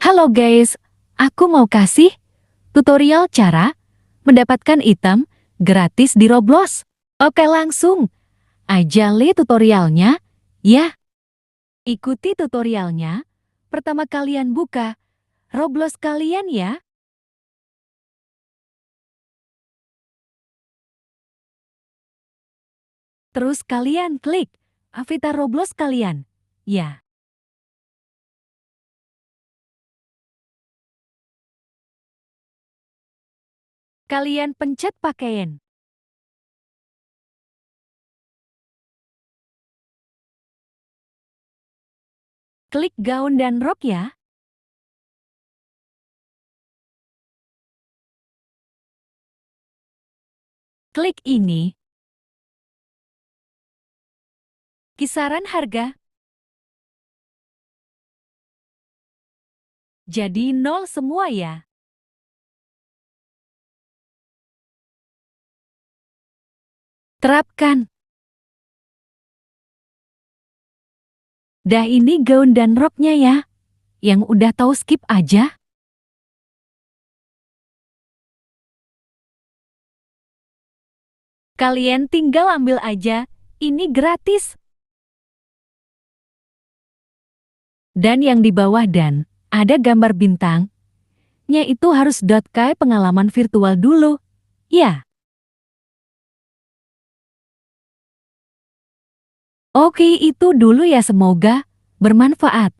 Halo guys, aku mau kasih tutorial cara mendapatkan item gratis di Roblox. Oke langsung aja lihat tutorialnya ya. Ikuti tutorialnya. Pertama kalian buka Roblox kalian ya. Terus kalian klik avatar Roblox kalian. Ya. Kalian pencet pakaian. Klik gaun dan rok ya. Klik ini. Kisaran harga. Jadi 0 semua ya. Terapkan. Dah ini gaun dan roknya ya. Yang udah tahu skip aja. Kalian tinggal ambil aja. Ini gratis. Dan yang di bawah dan ada gambar bintang. Nya itu harus .kai pengalaman virtual dulu. Ya. Oke itu dulu ya, semoga bermanfaat.